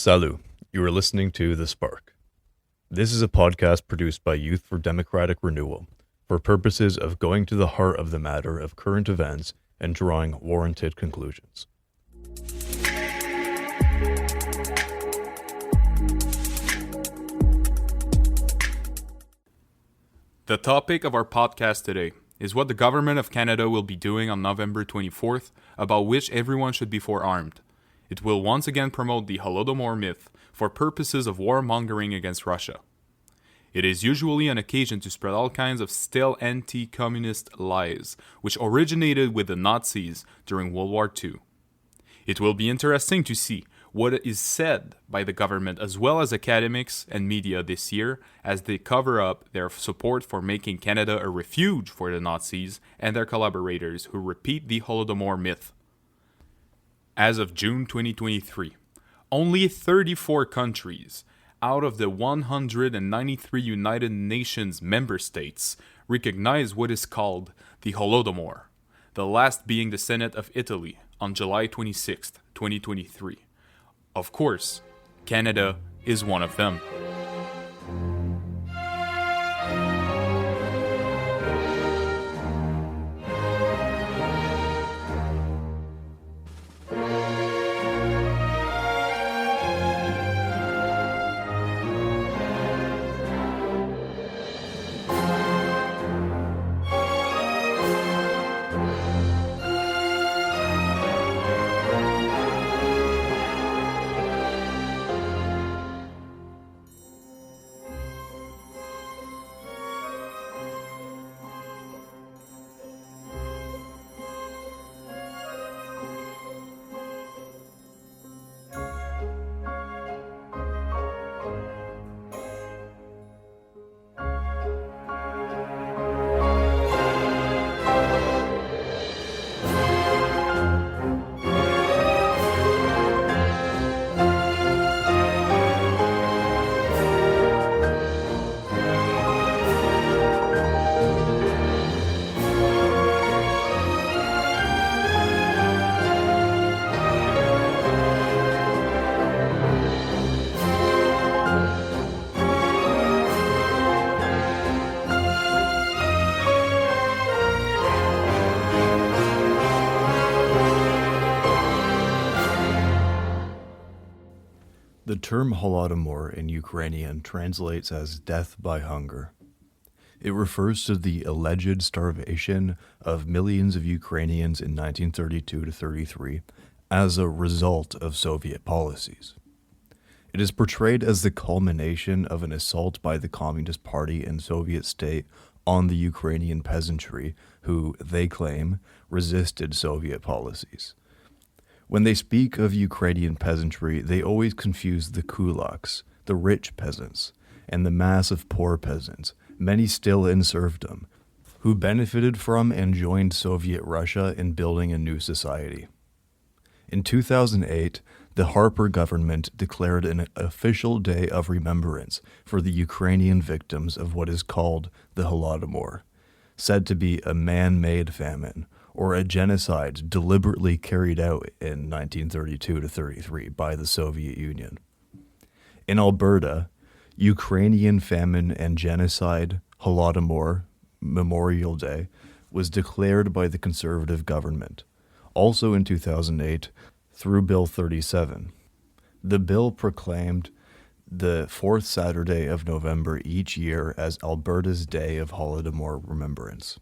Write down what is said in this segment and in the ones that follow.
Salut, you are listening to The Spark. This is a podcast produced by Youth for Democratic Renewal for purposes of going to the heart of the matter of current events and drawing warranted conclusions. The topic of our podcast today is what the government of Canada will be doing on November 24th, about which everyone should be forearmed. It will once again promote the Holodomor myth for purposes of warmongering against Russia. It is usually an occasion to spread all kinds of still anti-communist lies, which originated with the Nazis during World War II. It will be interesting to see what is said by the government as well as academics and media this year as they cover up their support for making Canada a refuge for the Nazis and their collaborators who repeat the Holodomor myth. As of June 2023, only 34 countries out of the 193 United Nations member states recognize what is called the Holodomor, the last being the Senate of Italy on July 26, 2023. Of course, Canada is one of them. The term Holodomor in Ukrainian translates as death by hunger. It refers to the alleged starvation of millions of Ukrainians in 1932 to 33 as a result of Soviet policies. It is portrayed as the culmination of an assault by the Communist Party and Soviet state on the Ukrainian peasantry who, they claim, resisted Soviet policies. When they speak of Ukrainian peasantry, they always confuse the kulaks, the rich peasants, and the mass of poor peasants, many still in serfdom, who benefited from and joined Soviet Russia in building a new society. In 2008, the Harper government declared an official day of remembrance for the Ukrainian victims of what is called the Holodomor, said to be a man-made famine, or a genocide deliberately carried out in 1932 to 33 by the Soviet Union. In Alberta, Ukrainian Famine and Genocide Holodomor Memorial Day was declared by the Conservative government, also in 2008 through Bill 37. The bill proclaimed the fourth Saturday of November each year as Alberta's Day of Holodomor Remembrance.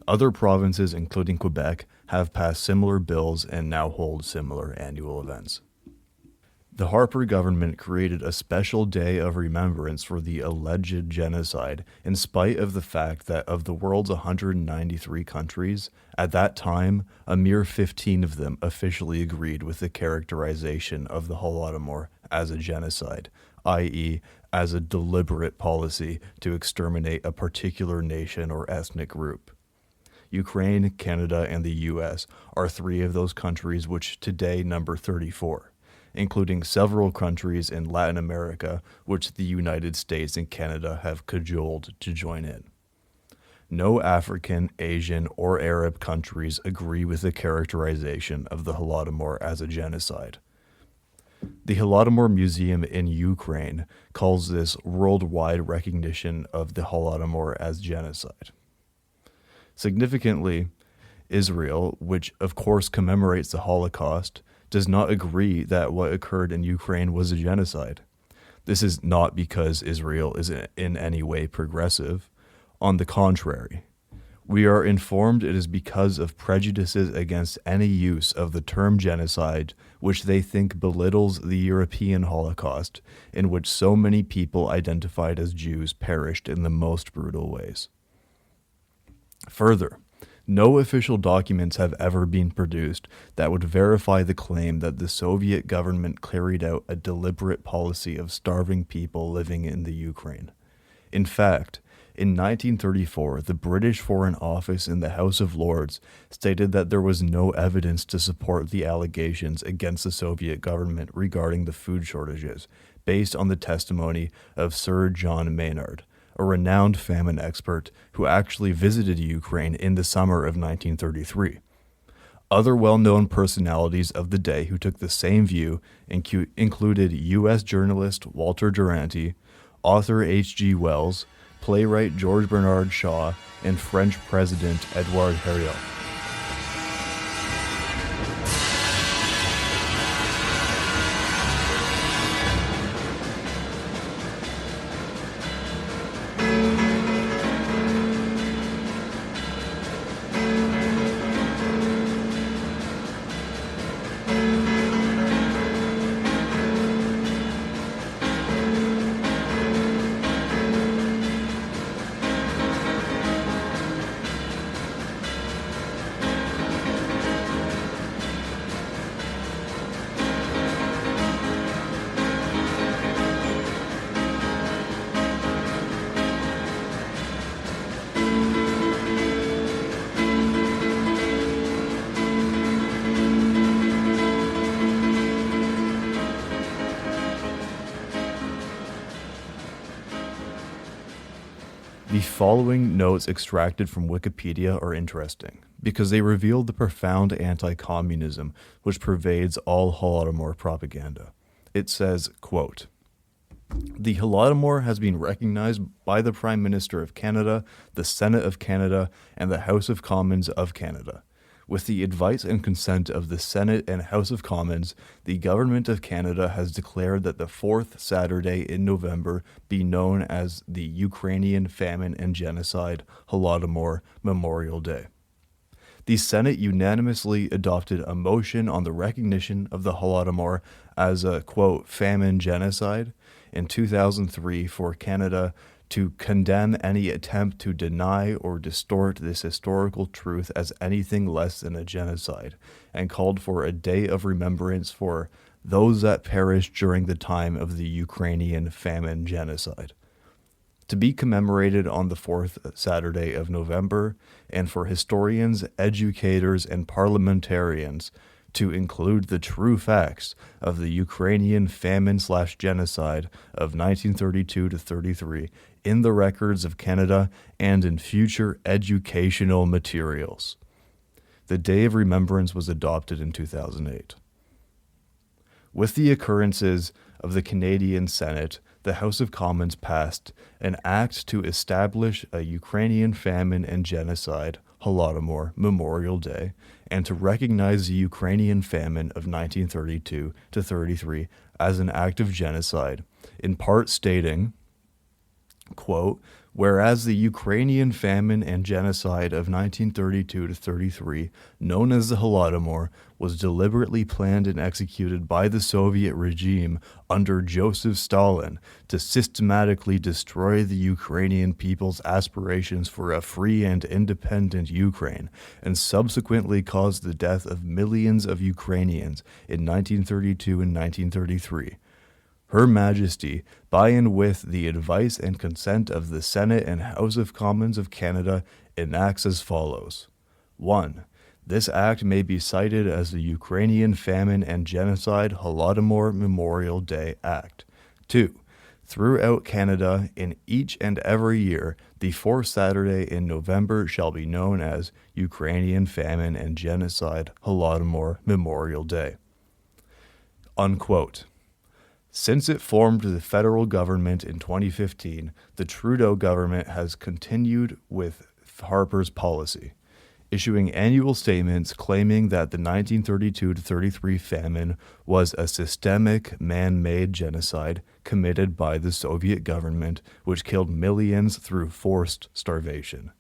Other provinces, including Quebec, have passed similar bills and now hold similar annual events. The Harper government created a special day of remembrance for the alleged genocide in spite of the fact that of the world's 193 countries, at that time, a mere 15 of them officially agreed with the characterization of the Holodomor as a genocide, i.e., as a deliberate policy to exterminate a particular nation or ethnic group. Ukraine, Canada, and the U.S. are three of those countries which today number 34, including several countries in Latin America which the United States and Canada have cajoled to join in. No African, Asian, or Arab countries agree with the characterization of the Holodomor as a genocide. The Holodomor Museum in Ukraine calls this worldwide recognition of the Holodomor as genocide. Significantly, Israel, which of course commemorates the Holocaust, does not agree that what occurred in Ukraine was a genocide. This is not because Israel is in any way progressive. On the contrary, we are informed it is because of prejudices against any use of the term genocide, which they think belittles the European Holocaust, in which so many people identified as Jews perished in the most brutal ways. Further, no official documents have ever been produced that would verify the claim that the Soviet government carried out a deliberate policy of starving people living in the Ukraine. In fact, in 1934, the British Foreign Office in the House of Lords stated that there was no evidence to support the allegations against the Soviet government regarding the food shortages, based on the testimony of Sir John Maynard, a renowned famine expert who actually visited Ukraine in the summer of 1933. Other well-known personalities of the day who took the same view included U.S. journalist Walter Duranty, author H.G. Wells, playwright George Bernard Shaw, and French President Edouard Herriot. The following notes extracted from Wikipedia are interesting because they reveal the profound anti-communism which pervades all Holodomor propaganda. It says, quote, "The Holodomor has been recognized by the Prime Minister of Canada, the Senate of Canada, and the House of Commons of Canada. With the advice and consent of the Senate and House of Commons, the Government of Canada has declared that the fourth Saturday in November be known as the Ukrainian Famine and Genocide Holodomor Memorial Day. The Senate unanimously adopted a motion on the recognition of the Holodomor as a, quote, famine genocide in 2003 for Canada to condemn any attempt to deny or distort this historical truth as anything less than a genocide, and called for a day of remembrance for those that perished during the time of the Ukrainian famine genocide, to be commemorated on the fourth Saturday of November, and for historians, educators, and parliamentarians to include the true facts of the Ukrainian famine/genocide of 1932 to 33 in the records of Canada and in future educational materials." The Day of Remembrance was adopted in 2008. With the occurrences of the Canadian Senate, the House of Commons passed an act to establish a Ukrainian famine and genocide Holodomor Memorial Day and to recognize the Ukrainian famine of 1932 to 33 as an act of genocide, in part stating, quote, "Whereas the Ukrainian famine and genocide of 1932 to 33, known as the Holodomor, was deliberately planned and executed by the Soviet regime under Joseph Stalin to systematically destroy the Ukrainian people's aspirations for a free and independent Ukraine, and subsequently caused the death of millions of Ukrainians in 1932 and 1933. Her Majesty, by and with the advice and consent of the Senate and House of Commons of Canada, enacts as follows. 1. This act may be cited as the Ukrainian Famine and Genocide Holodomor Memorial Day Act. 2. Throughout Canada, in each and every year, the fourth Saturday in November shall be known as Ukrainian Famine and Genocide Holodomor Memorial Day." Unquote. Since it formed the federal government in 2015, the Trudeau government has continued with Harper's policy, issuing annual statements claiming that the 1932-33 famine was a systemic, man-made genocide committed by the Soviet government, which killed millions through forced starvation,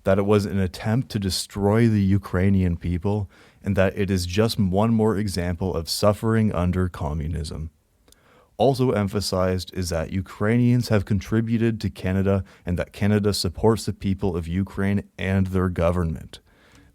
that it was an attempt to destroy the Ukrainian people, and that it is just one more example of suffering under communism. Also emphasized is that Ukrainians have contributed to Canada and that Canada supports the people of Ukraine and their government.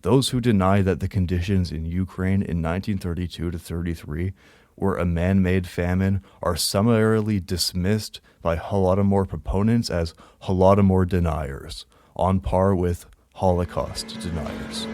Those who deny that the conditions in Ukraine in 1932-33 were a man-made famine are summarily dismissed by Holodomor proponents as Holodomor deniers, on par with Holocaust deniers.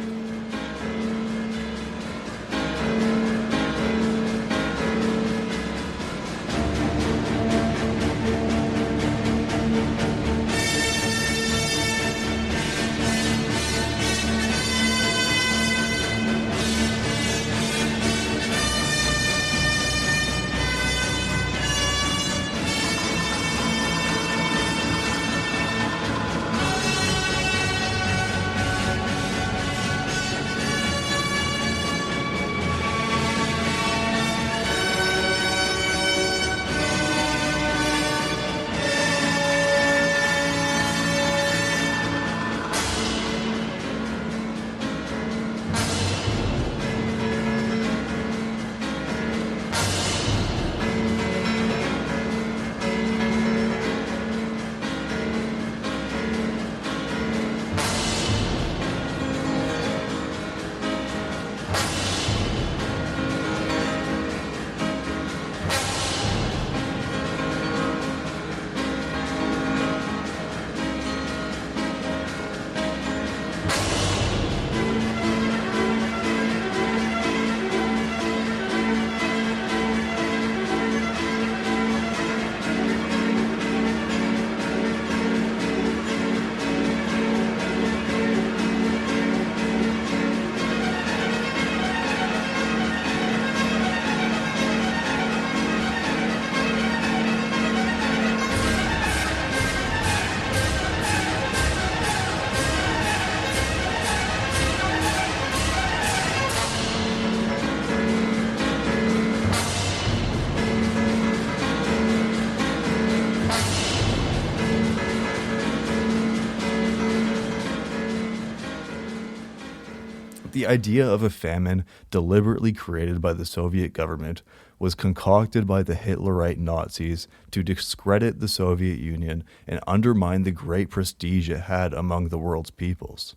The idea of a famine deliberately created by the Soviet government was concocted by the Hitlerite Nazis to discredit the Soviet Union and undermine the great prestige it had among the world's peoples.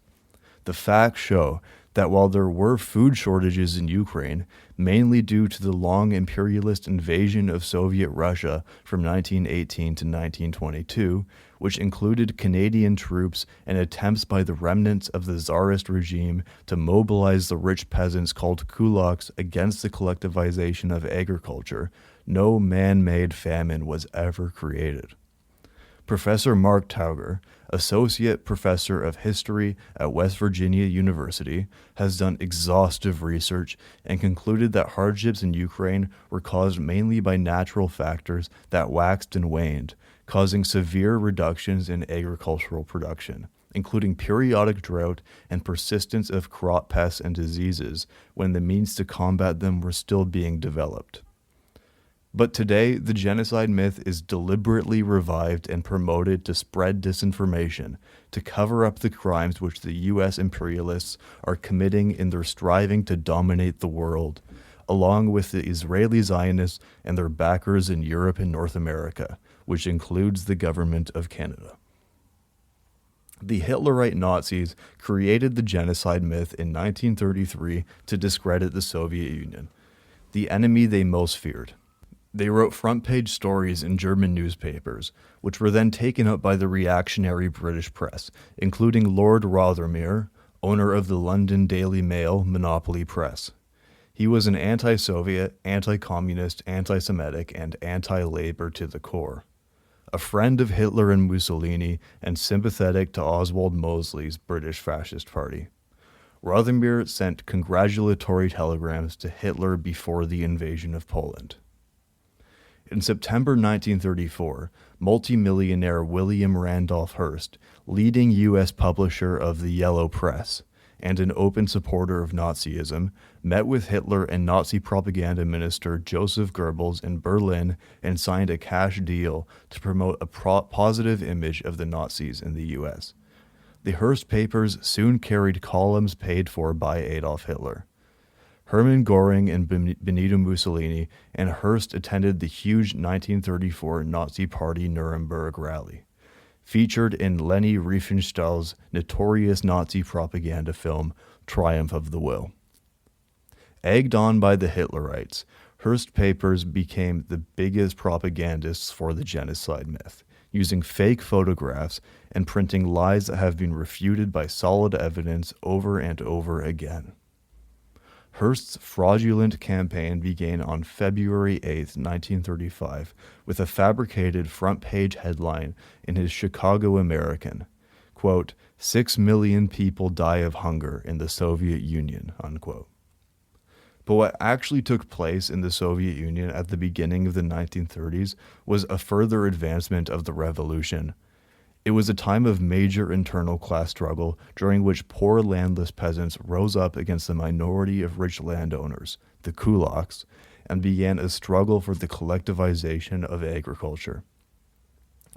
The facts show that while there were food shortages in Ukraine, mainly due to the long imperialist invasion of Soviet Russia from 1918 to 1922, which included Canadian troops and attempts by the remnants of the Tsarist regime to mobilize the rich peasants called kulaks against the collectivization of agriculture, no man-made famine was ever created. Professor Mark Tauger, Associate Professor of History at West Virginia University, has done exhaustive research and concluded that hardships in Ukraine were caused mainly by natural factors that waxed and waned, causing severe reductions in agricultural production, including periodic drought and persistence of crop pests and diseases when the means to combat them were still being developed. But today, the genocide myth is deliberately revived and promoted to spread disinformation, to cover up the crimes which the U.S. imperialists are committing in their striving to dominate the world, along with the Israeli Zionists and their backers in Europe and North America, which includes the government of Canada. The Hitlerite Nazis created the genocide myth in 1933 to discredit the Soviet Union, the enemy they most feared. They wrote front-page stories in German newspapers, which were then taken up by the reactionary British press, including Lord Rothermere, owner of the London Daily Mail monopoly press. He was an anti-Soviet, anti-communist, anti-Semitic, and anti-labor to the core. A friend of Hitler and Mussolini and sympathetic to Oswald Mosley's British Fascist Party. Rothermere sent congratulatory telegrams to Hitler before the invasion of Poland. In September 1934, multimillionaire William Randolph Hearst, leading U.S. publisher of the Yellow Press and an open supporter of Nazism, met with Hitler and Nazi propaganda minister Joseph Goebbels in Berlin and signed a cash deal to promote a positive image of the Nazis in the U.S. The Hearst papers soon carried columns paid for by Adolf Hitler. Hermann Göring and Benito Mussolini and Hearst attended the huge 1934 Nazi Party Nuremberg rally, featured in Leni Riefenstahl's notorious Nazi propaganda film Triumph of the Will. Egged on by the Hitlerites, Hearst papers became the biggest propagandists for the genocide myth, using fake photographs and printing lies that have been refuted by solid evidence over and over again. Hearst's fraudulent campaign began on February 8, 1935, with a fabricated front-page headline in his Chicago American, quote, 6 million people die of hunger in the Soviet Union, unquote. But what actually took place in the Soviet Union at the beginning of the 1930s was a further advancement of the revolution. It was a time of major internal class struggle during which poor landless peasants rose up against the minority of rich landowners, the kulaks, and began a struggle for the collectivization of agriculture.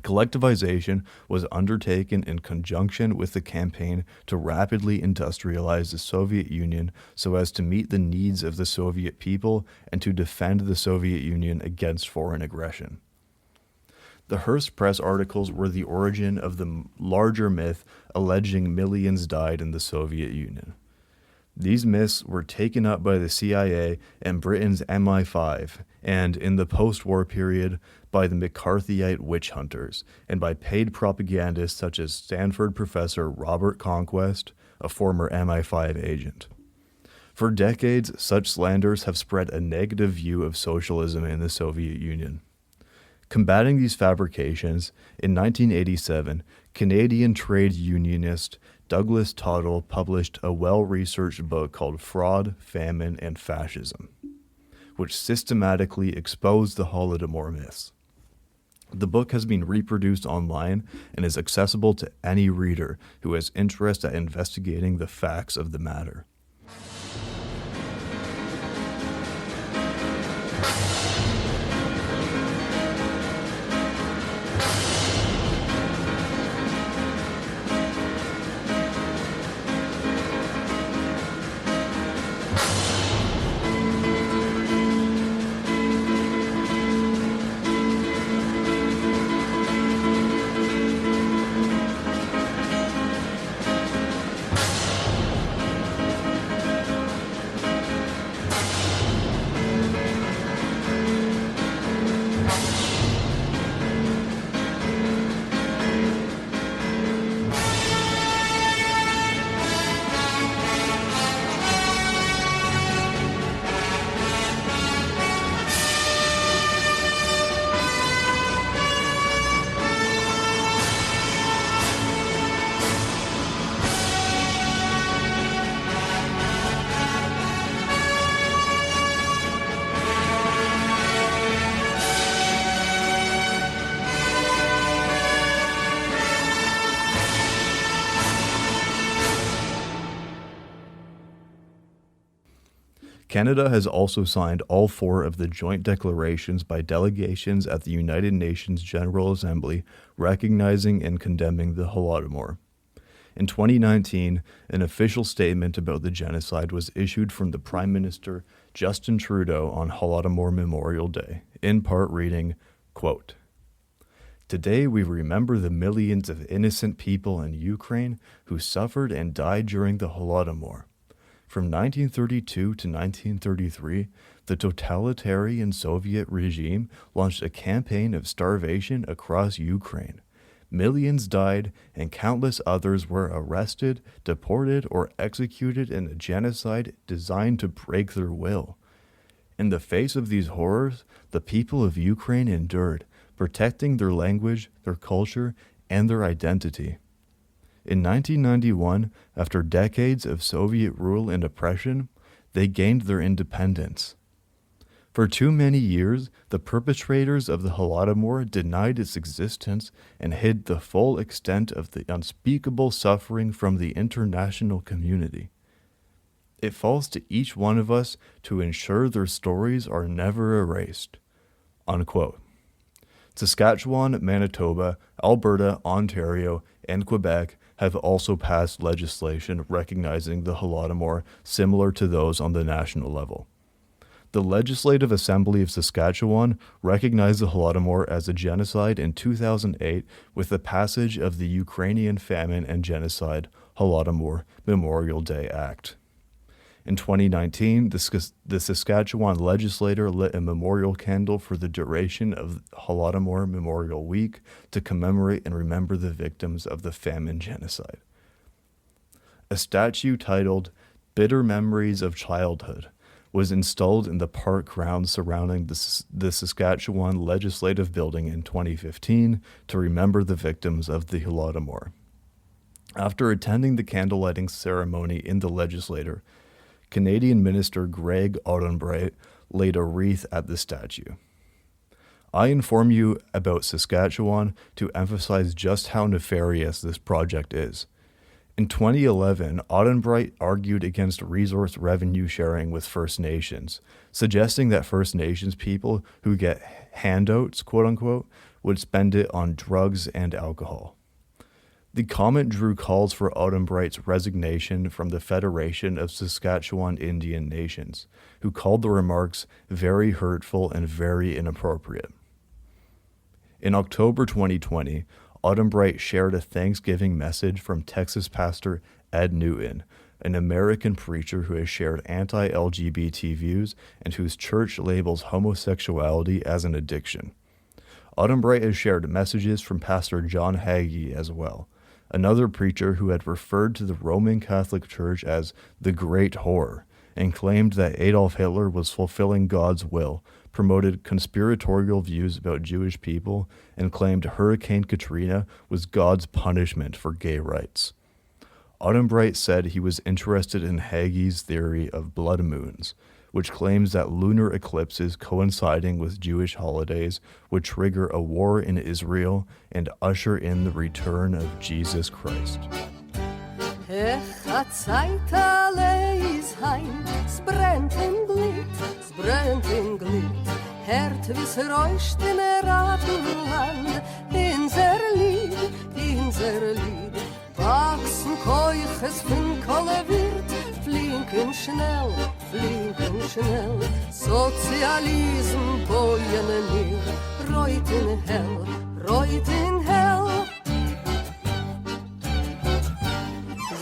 Collectivization was undertaken in conjunction with the campaign to rapidly industrialize the Soviet Union so as to meet the needs of the Soviet people and to defend the Soviet Union against foreign aggression. The Hearst Press articles were the origin of the larger myth alleging millions died in the Soviet Union. These myths were taken up by the CIA and Britain's MI5, and in the post-war period by the McCarthyite witch hunters, and by paid propagandists such as Stanford professor Robert Conquest, a former MI5 agent. For decades, such slanders have spread a negative view of socialism in the Soviet Union. Combating these fabrications, in 1987, Canadian trade unionist Douglas Tottle published a well-researched book called Fraud, Famine, and Fascism, which systematically exposed the Holodomor myths. The book has been reproduced online and is accessible to any reader who has interest at investigating the facts of the matter. Canada has also signed all 4 of the joint declarations by delegations at the United Nations General Assembly recognizing and condemning the Holodomor. In 2019, an official statement about the genocide was issued from the Prime Minister Justin Trudeau on Holodomor Memorial Day, in part reading, quote, "Today we remember the millions of innocent people in Ukraine who suffered and died during the Holodomor. From 1932 to 1933, the totalitarian Soviet regime launched a campaign of starvation across Ukraine. Millions died, and countless others were arrested, deported, or executed in a genocide designed to break their will. In the face of these horrors, the people of Ukraine endured, protecting their language, their culture, and their identity. In 1991, after decades of Soviet rule and oppression, they gained their independence. For too many years, the perpetrators of the Holodomor denied its existence and hid the full extent of the unspeakable suffering from the international community. It falls to each one of us to ensure their stories are never erased." Unquote. Saskatchewan, Manitoba, Alberta, Ontario, and Quebec have also passed legislation recognizing the Holodomor similar to those on the national level. The Legislative Assembly of Saskatchewan recognized the Holodomor as a genocide in 2008 with the passage of the Ukrainian Famine and Genocide Holodomor Memorial Day Act. In 2019, the Saskatchewan legislature lit a memorial candle for the duration of Holodomor Memorial Week to commemorate and remember the victims of the famine genocide. A statue titled "Bitter Memories of Childhood" was installed in the park grounds surrounding the Saskatchewan Legislative Building in 2015 to remember the victims of the Holodomor. After attending the candlelighting ceremony in the legislature, Canadian Minister Greg Holodomor laid a wreath at the statue. I inform you about Saskatchewan to emphasize just how nefarious this project is. In 2011, Holodomor argued against resource revenue sharing with First Nations, suggesting that First Nations people who get handouts, quote-unquote, would spend it on drugs and alcohol. The comment drew calls for Holodomor's resignation from the Federation of Saskatchewan Indian Nations, who called the remarks very hurtful and very inappropriate. In October 2020, Holodomor shared a Thanksgiving message from Texas pastor Ed Newton, an American preacher who has shared anti-LGBT views and whose church labels homosexuality as an addiction. Holodomor has shared messages from Pastor John Hagee as well, another preacher who had referred to the Roman Catholic Church as the Great Whore and claimed that Adolf Hitler was fulfilling God's will, promoted conspiratorial views about Jewish people, and claimed Hurricane Katrina was God's punishment for gay rights. Holodomor said he was interested in Hagee's theory of blood moons, which claims that lunar eclipses coinciding with Jewish holidays would trigger a war in Israel and usher in the return of Jesus Christ. Wachsen keuches von Kohle wird, flinken schnell, Sozialism boyen mir, reut in hell.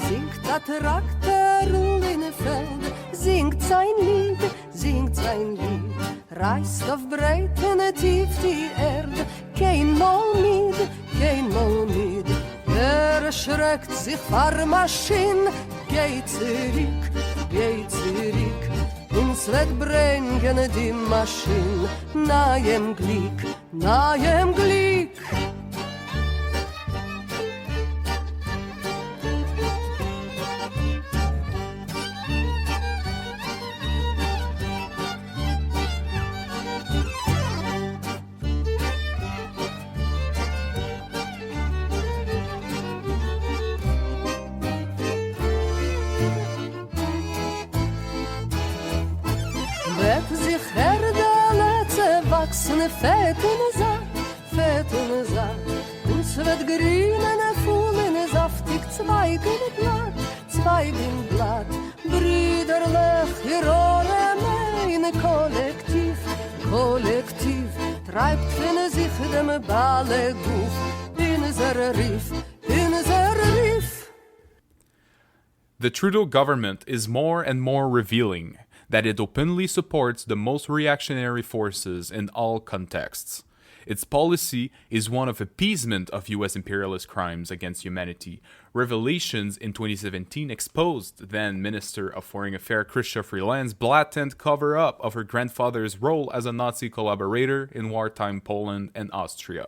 Singt der Traktor in ein Feld, singt sein Lied, reißt auf breiten tief die Erde, kein Mal mit. Erschreckt sich vor Maschinen, geht zurück, uns wird bringen die Maschine, nahem Glück. Wachsene Feten satt, uns wird grünen Fuhlen saftig, Zweigen Blatt, brüderlich, Hirone, meine Kollektiv, treibt für sich dem Balle Guf, in unser Riff. The Trudeau government is more and more revealing that it openly supports the most reactionary forces in all contexts. Its policy is one of appeasement of U.S. imperialist crimes against humanity. Revelations in 2017 exposed then Minister of Foreign Affairs Chrystia Freeland's blatant cover-up of her grandfather's role as a Nazi collaborator in wartime Poland and Austria.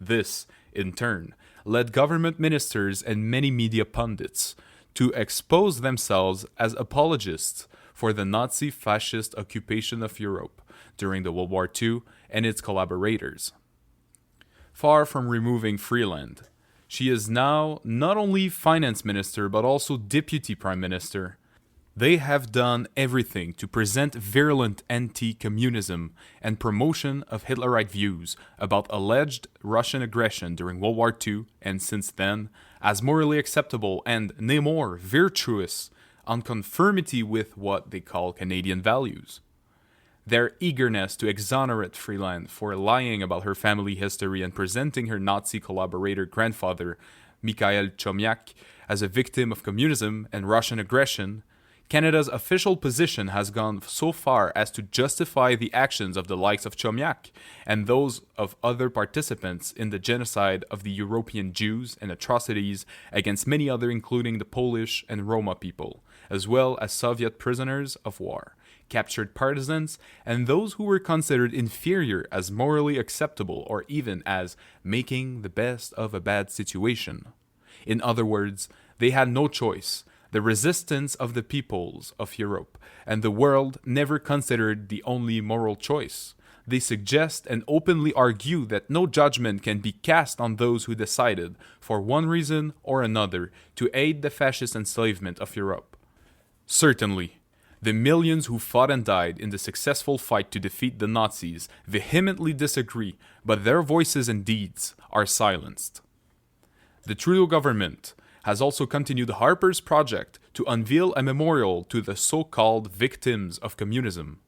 This, in turn, led government ministers and many media pundits to expose themselves as apologists for the Nazi fascist occupation of Europe, during the World War II and its collaborators. Far from removing Freeland, she is now not only finance minister but also deputy prime minister. They have done everything to present virulent anti-communism and promotion of Hitlerite views about alleged Russian aggression during World War II and since then as morally acceptable and, nay more, virtuous, on conformity with what they call Canadian values. Their eagerness to exonerate Freeland for lying about her family history and presenting her Nazi collaborator grandfather, Mikhail Chomyak, as a victim of communism and Russian aggression, Canada's official position has gone so far as to justify the actions of the likes of Chomyak and those of other participants in the genocide of the European Jews and atrocities against many others, including the Polish and Roma people, as well as Soviet prisoners of war, captured partisans, and those who were considered inferior as morally acceptable or even as making the best of a bad situation. In other words, they had no choice. The resistance of the peoples of Europe and the world never considered the only moral choice. They suggest and openly argue that no judgment can be cast on those who decided, for one reason or another, to aid the fascist enslavement of Europe. Certainly, the millions who fought and died in the successful fight to defeat the Nazis vehemently disagree, but their voices and deeds are silenced. The Trudeau government has also continued Harper's project to unveil a memorial to the so-called victims of communism.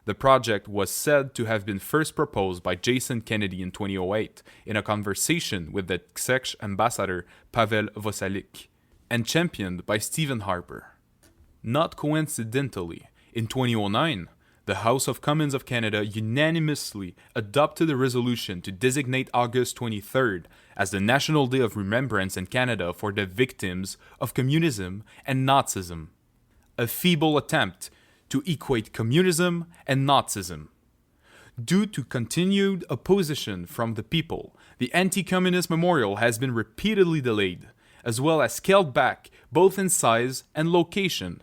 The project was said to have been first proposed by Jason Kennedy in 2008 in a conversation with the Czech ambassador Pavel Vosalik, and championed by Stephen Harper. Not coincidentally, in 2009, the House of Commons of Canada unanimously adopted a resolution to designate August 23rd as the National Day of Remembrance in Canada for the victims of communism and Nazism. A feeble attempt to equate communism and Nazism. Due to continued opposition from the people, the anti-communist memorial has been repeatedly delayed, as well as scaled back both in size and location.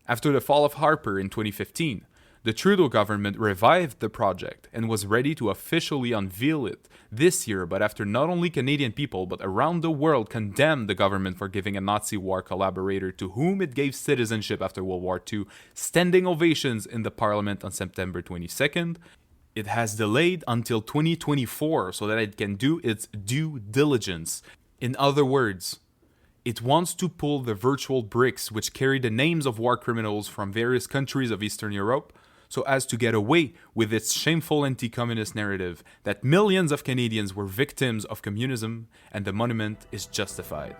After the fall of Harper in 2015, the Trudeau government revived the project and was ready to officially unveil it this year, but after not only Canadian people but around the world condemned the government for giving a Nazi war collaborator to whom it gave citizenship after World War II standing ovations in the Parliament on September 22nd, it has delayed until 2024 so that it can do its due diligence. In other words, it wants to pull the virtual bricks which carry the names of war criminals from various countries of Eastern Europe so as to get away with its shameful anti-communist narrative that millions of Canadians were victims of communism and the monument is justified.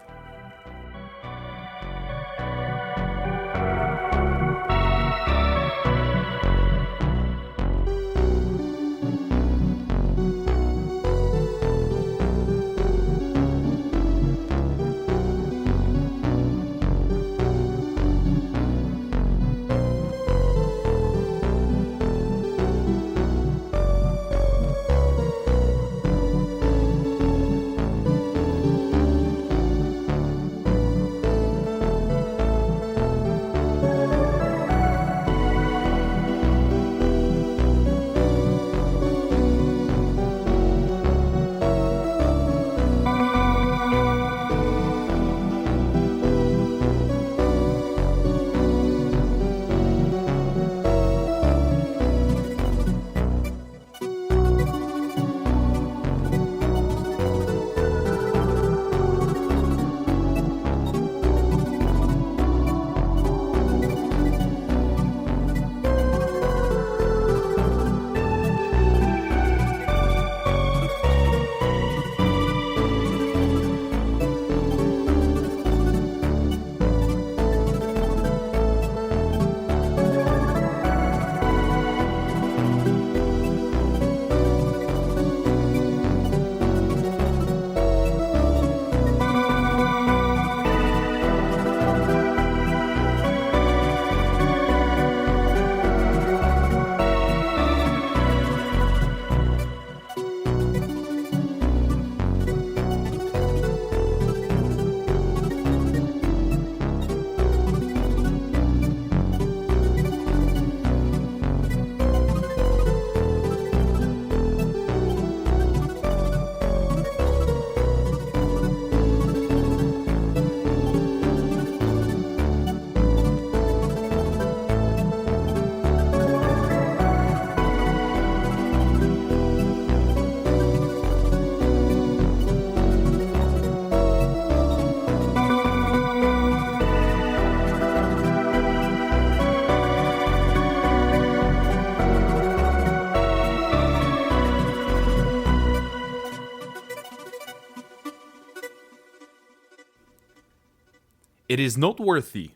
It is noteworthy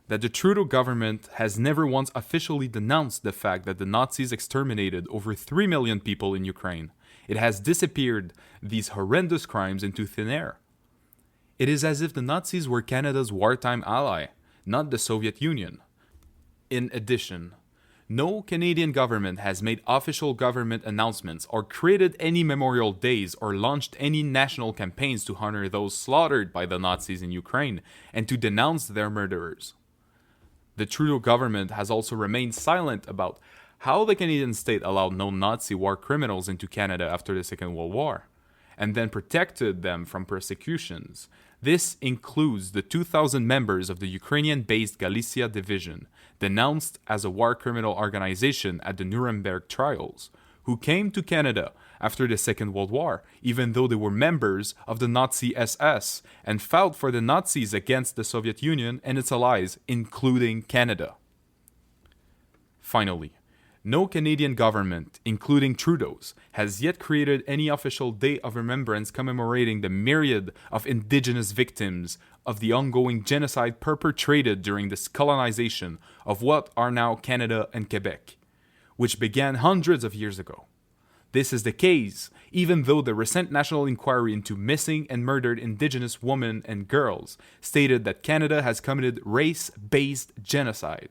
that the Trudeau government has never once officially denounced the fact that the Nazis exterminated over 3 million people in Ukraine. It has disappeared these horrendous crimes into thin air. It is as if the Nazis were Canada's wartime ally, not the Soviet Union. In addition, no Canadian government has made official government announcements or created any memorial days or launched any national campaigns to honor those slaughtered by the Nazis in Ukraine and to denounce their murderers. The Trudeau government has also remained silent about how the Canadian state allowed known Nazi war criminals into Canada after the Second World War, and then protected them from persecutions. This includes the 2,000 members of the Ukrainian-based Galicia Division, denounced as a war criminal organization at the Nuremberg trials, who came to Canada after the Second World War, even though they were members of the Nazi SS and fought for the Nazis against the Soviet Union and its allies, including Canada. Finally, no Canadian government, including Trudeau's, has yet created any official day of remembrance commemorating the myriad of Indigenous victims of the ongoing genocide perpetrated during this colonization of what are now Canada and Quebec, which began hundreds of years ago. This is the case even though the recent national inquiry into missing and murdered Indigenous women and girls stated that Canada has committed race-based genocide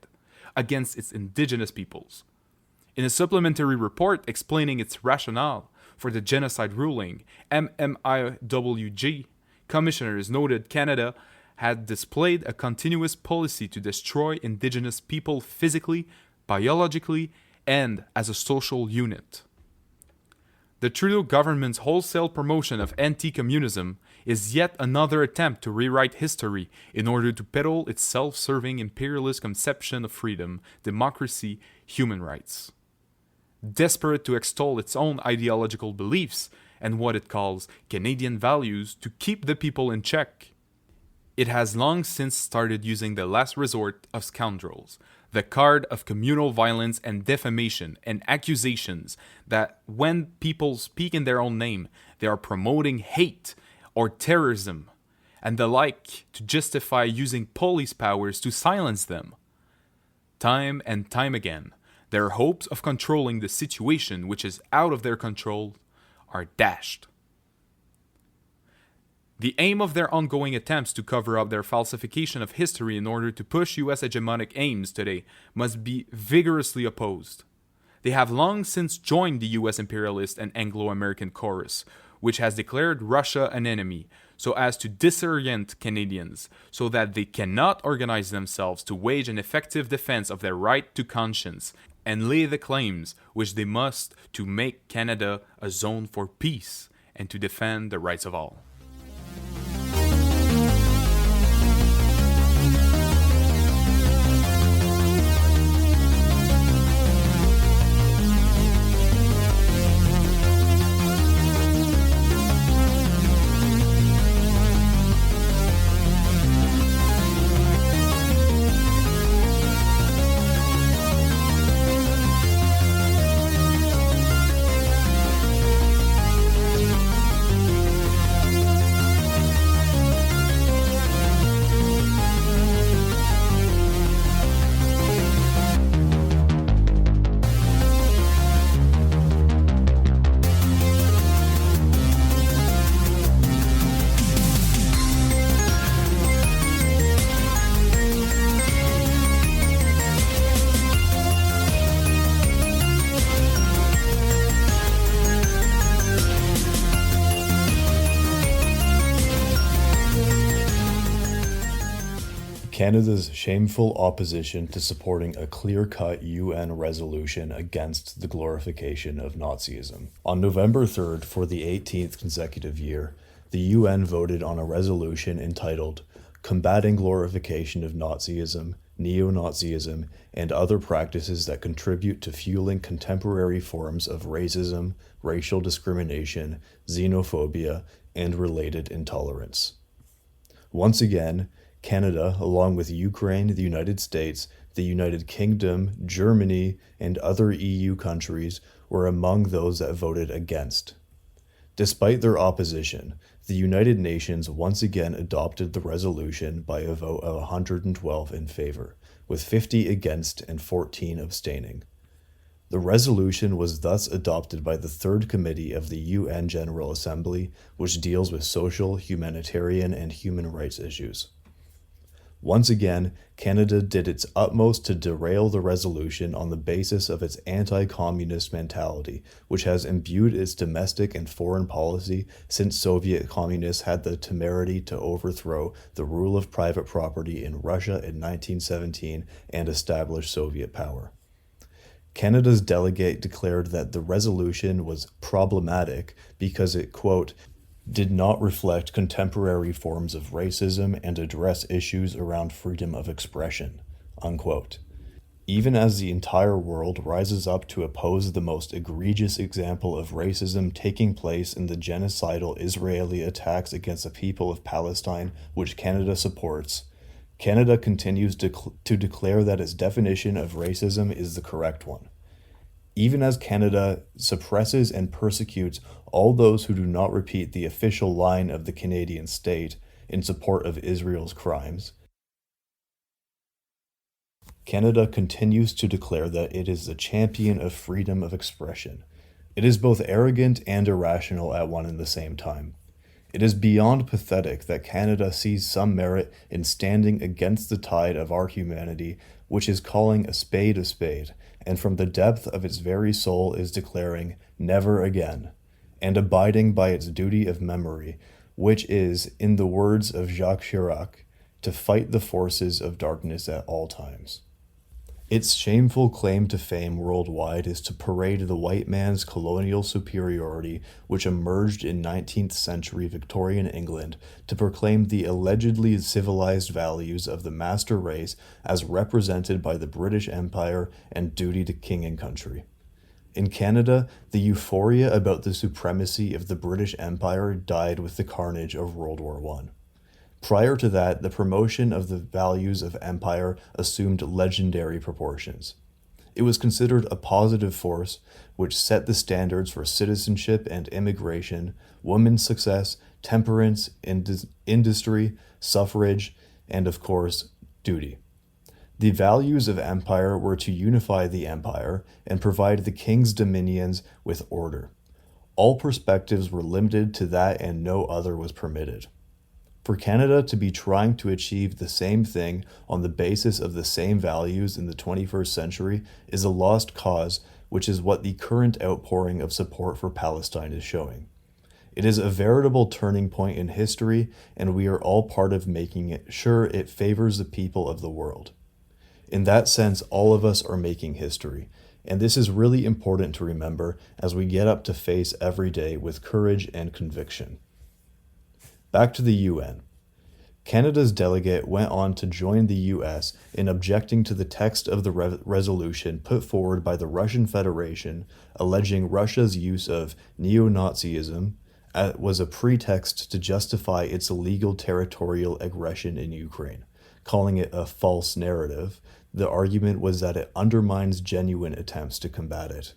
against its Indigenous peoples. In a supplementary report explaining its rationale for the genocide ruling, MMIWG commissioners noted Canada had displayed a continuous policy to destroy Indigenous people physically, biologically, and as a social unit. The Trudeau government's wholesale promotion of anti-communism is yet another attempt to rewrite history in order to peddle its self-serving imperialist conception of freedom, democracy, human rights. Desperate to extol its own ideological beliefs and what it calls Canadian values to keep the people in check, it has long since started using the last resort of scoundrels, the card of communal violence and defamation and accusations that when people speak in their own name, they are promoting hate or terrorism and the like to justify using police powers to silence them. Time and time again, their hopes of controlling the situation which is out of their control are dashed. The aim of their ongoing attempts to cover up their falsification of history in order to push US hegemonic aims today must be vigorously opposed. They have long since joined the US imperialist and Anglo-American chorus, which has declared Russia an enemy, so as to disorient Canadians, so that they cannot organize themselves to wage an effective defense of their right to conscience and lay the claims which they must to make Canada a zone for peace and to defend the rights of all. Canada's shameful opposition to supporting a clear-cut UN resolution against the glorification of Nazism. On November 3rd, for the 18th consecutive year, the UN voted on a resolution entitled Combating Glorification of Nazism, Neo-Nazism, and Other Practices that Contribute to Fueling Contemporary Forms of Racism, Racial Discrimination, Xenophobia, and Related Intolerance. Once again, Canada, along with Ukraine, the United States, the United Kingdom, Germany, and other EU countries, were among those that voted against. Despite their opposition, the United Nations once again adopted the resolution by a vote of 112 in favor, with 50 against and 14 abstaining. The resolution was thus adopted by the Third Committee of the UN General Assembly, which deals with social, humanitarian, and human rights issues. Once again, Canada did its utmost to derail the resolution on the basis of its anti-communist mentality, which has imbued its domestic and foreign policy since Soviet communists had the temerity to overthrow the rule of private property in Russia in 1917 and establish Soviet power. Canada's delegate declared that the resolution was problematic because it, quote, did not reflect contemporary forms of racism and address issues around freedom of expression, unquote. Even as the entire world rises up to oppose the most egregious example of racism taking place in the genocidal Israeli attacks against the people of Palestine, which Canada supports, Canada continues to declare that its definition of racism is the correct one. Even as Canada suppresses and persecutes all those who do not repeat the official line of the Canadian state in support of Israel's crimes, Canada continues to declare that it is the champion of freedom of expression. It is both arrogant and irrational at one and the same time. It is beyond pathetic that Canada sees some merit in standing against the tide of our humanity, which is calling a spade, and from the depth of its very soul is declaring, never again, and abiding by its duty of memory, which is, in the words of Jacques Chirac, to fight the forces of darkness at all times. Its shameful claim to fame worldwide is to parade the white man's colonial superiority, which emerged in 19th century Victorian England to proclaim the allegedly civilized values of the master race as represented by the British Empire and duty to king and country. In Canada, the euphoria about the supremacy of the British Empire died with the carnage of World War I. Prior to that, the promotion of the values of empire assumed legendary proportions. It was considered a positive force which set the standards for citizenship and immigration, women's success, temperance, industry, suffrage, and of course, duty. The values of empire were to unify the empire and provide the king's dominions with order. All perspectives were limited to that and no other was permitted. For Canada to be trying to achieve the same thing on the basis of the same values in the 21st century is a lost cause, which is what the current outpouring of support for Palestine is showing. It is a veritable turning point in history, and we are all part of making sure it favors the people of the world. In that sense, all of us are making history, and this is really important to remember as we get up to face every day with courage and conviction. Back to the UN. Canada's delegate went on to join the US in objecting to the text of the resolution put forward by the Russian Federation, alleging Russia's use of neo-Nazism was a pretext to justify its illegal territorial aggression in Ukraine, calling it a false narrative. The argument was that it undermines genuine attempts to combat it.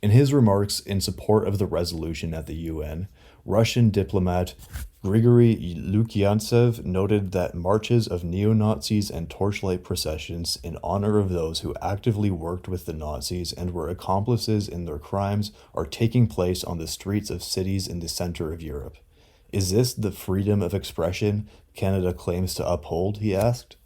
In his remarks in support of the resolution at the UN, Russian diplomat Grigory Lukiantsev noted that marches of neo-Nazis and torchlight processions in honor of those who actively worked with the Nazis and were accomplices in their crimes are taking place on the streets of cities in the center of Europe. Is this the freedom of expression Canada claims to uphold, he asked.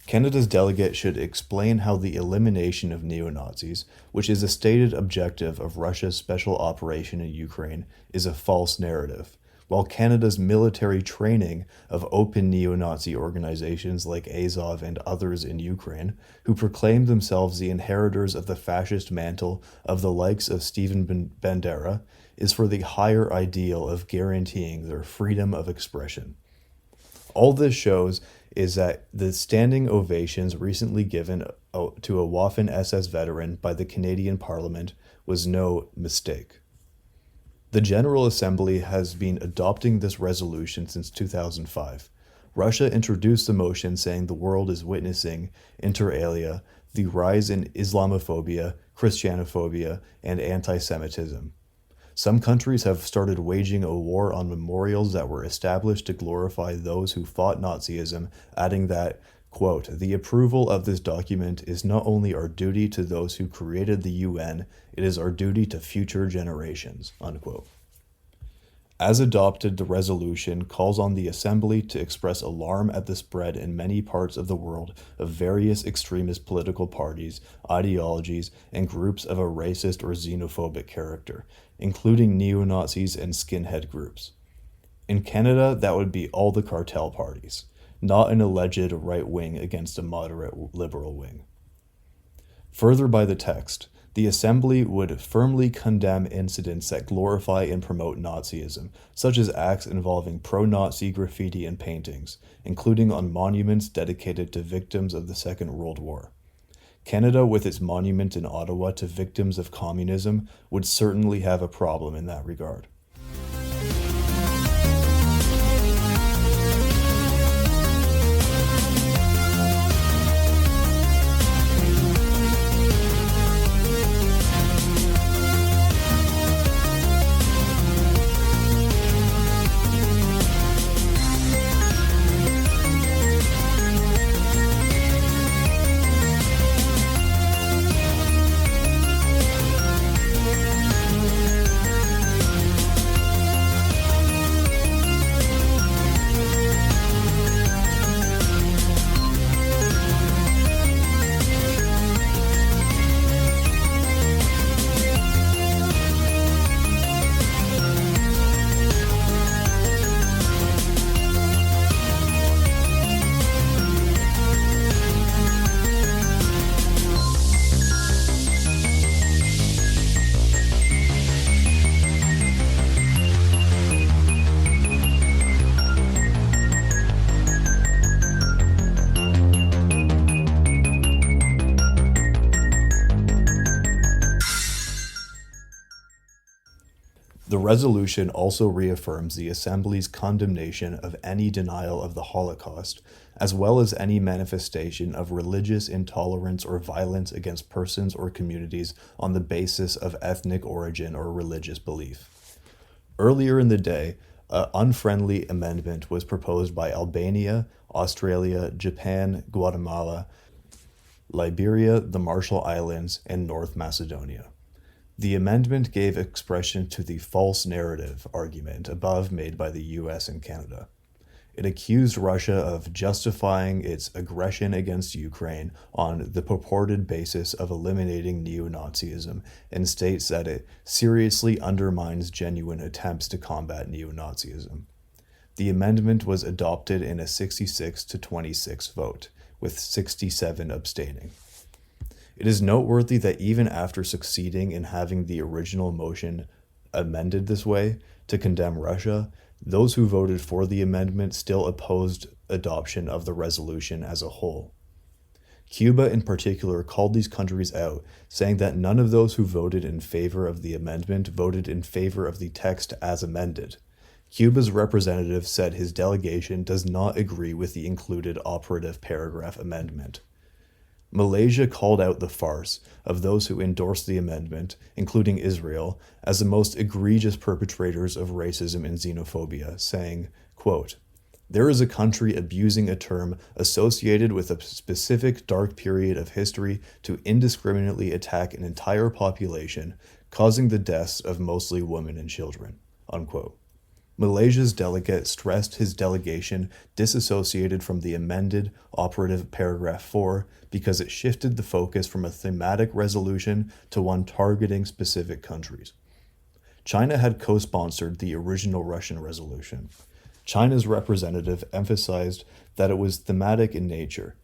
Canada's delegate should explain how the elimination of neo-Nazis, which is a stated objective of Russia's special operation in Ukraine, is a false narrative, while Canada's military training of open neo-Nazi organizations like Azov and others in Ukraine, who proclaim themselves the inheritors of the fascist mantle of the likes of Stephen Bandera, is for the higher ideal of guaranteeing their freedom of expression. All this shows is that the standing ovations recently given to a Waffen SS veteran by the Canadian Parliament was no mistake. The General Assembly has been adopting this resolution since 2005. Russia introduced the motion saying the world is witnessing, inter alia, the rise in Islamophobia, Christianophobia, and anti-Semitism. Some countries have started waging a war on memorials that were established to glorify those who fought Nazism, adding that, quote, "The approval of this document is not only our duty to those who created the UN, it is our duty to future generations," unquote. As adopted, the resolution calls on the Assembly to express alarm at the spread in many parts of the world of various extremist political parties, ideologies, and groups of a racist or xenophobic character, including neo-Nazis and skinhead groups. In Canada, that would be all the cartel parties, not an alleged right wing against a moderate liberal wing. Further by the text, the Assembly would firmly condemn incidents that glorify and promote Nazism, such as acts involving pro-Nazi graffiti and paintings, including on monuments dedicated to victims of the Second World War. Canada, with its monument in Ottawa to victims of communism, would certainly have a problem in that regard. The resolution also reaffirms the Assembly's condemnation of any denial of the Holocaust, as well as any manifestation of religious intolerance or violence against persons or communities on the basis of ethnic origin or religious belief. Earlier in the day, an unfriendly amendment was proposed by Albania, Australia, Japan, Guatemala, Liberia, the Marshall Islands, and North Macedonia. The amendment gave expression to the false narrative argument above made by the US and Canada. It accused Russia of justifying its aggression against Ukraine on the purported basis of eliminating neo-Nazism and states that it seriously undermines genuine attempts to combat neo-Nazism. The amendment was adopted in a 66 to 26 vote, with 67 abstaining. It is noteworthy that even after succeeding in having the original motion amended this way to condemn Russia, those who voted for the amendment still opposed adoption of the resolution as a whole. Cuba in particular called these countries out, saying that none of those who voted in favor of the amendment voted in favor of the text as amended. Cuba's representative said his delegation does not agree with the included operative paragraph amendment. Malaysia called out the farce of those who endorsed the amendment, including Israel, as the most egregious perpetrators of racism and xenophobia, saying, quote, "There is a country abusing a term associated with a specific dark period of history to indiscriminately attack an entire population, causing the deaths of mostly women and children," unquote. Malaysia's delegate stressed his delegation disassociated from the amended operative paragraph 4 because it shifted the focus from a thematic resolution to one targeting specific countries. China had co-sponsored the original Russian resolution. China's representative emphasized that it was thematic in nature.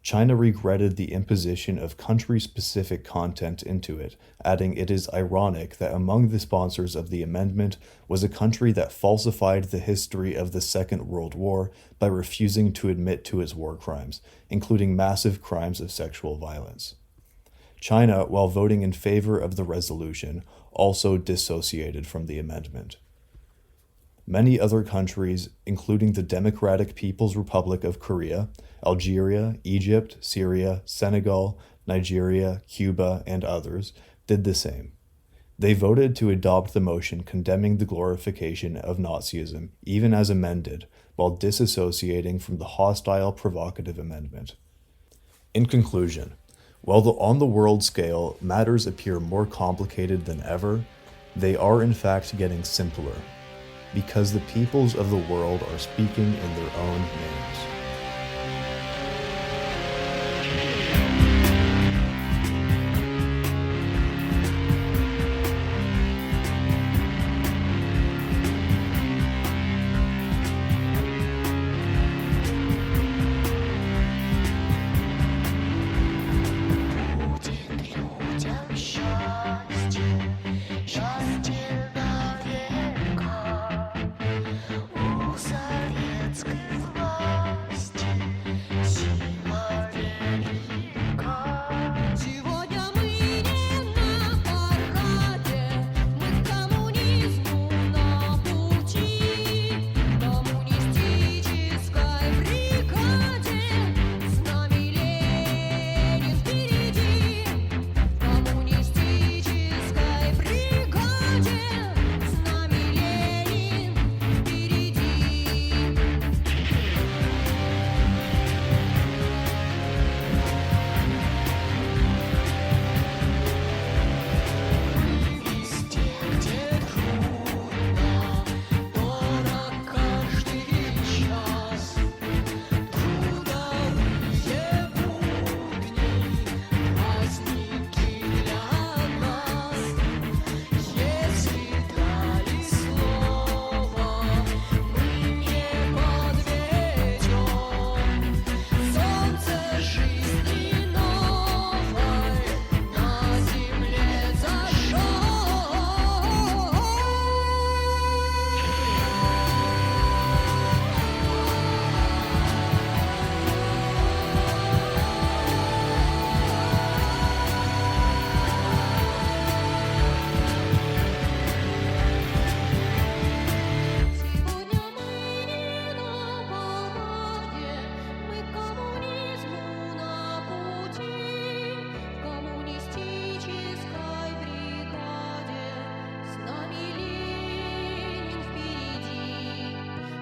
China regretted the imposition of country-specific content into it, adding it is ironic that among the sponsors of the amendment was a country that falsified the history of the Second World War by refusing to admit to its war crimes, including massive crimes of sexual violence. China, while voting in favor of the resolution, also dissociated from the amendment. Many other countries, including the Democratic People's Republic of Korea, Algeria, Egypt, Syria, Senegal, Nigeria, Cuba, and others, did the same. They voted to adopt the motion condemning the glorification of Nazism, even as amended, while disassociating from the hostile provocative amendment. In conclusion, while on the world scale matters appear more complicated than ever, they are in fact getting simpler, because the peoples of the world are speaking in their own names.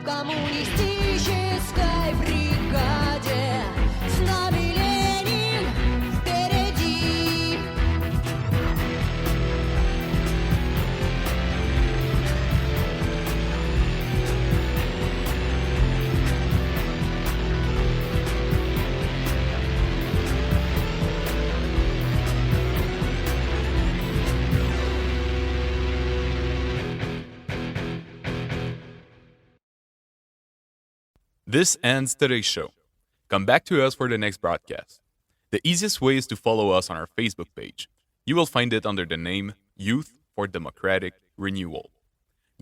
Коммунистической бригаде с нами Ленин впереди. This ends today's show. Come back to us for the next broadcast. The easiest way is to follow us on our Facebook page. You will find it under the name Youth for Democratic Renewal.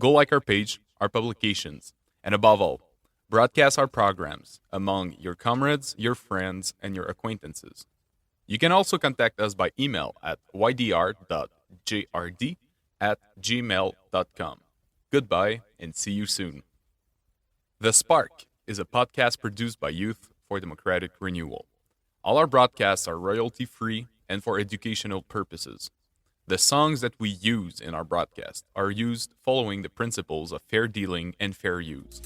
Go like our page, our publications, and above all, broadcast our programs among your comrades, your friends, and your acquaintances. You can also contact us by email at ydr.jrd@gmail.com. Goodbye and see you soon. The Spark is a podcast produced by Youth for Democratic Renewal. All our broadcasts are royalty-free and for educational purposes. The songs that we use in our broadcast are used following the principles of fair dealing and fair use.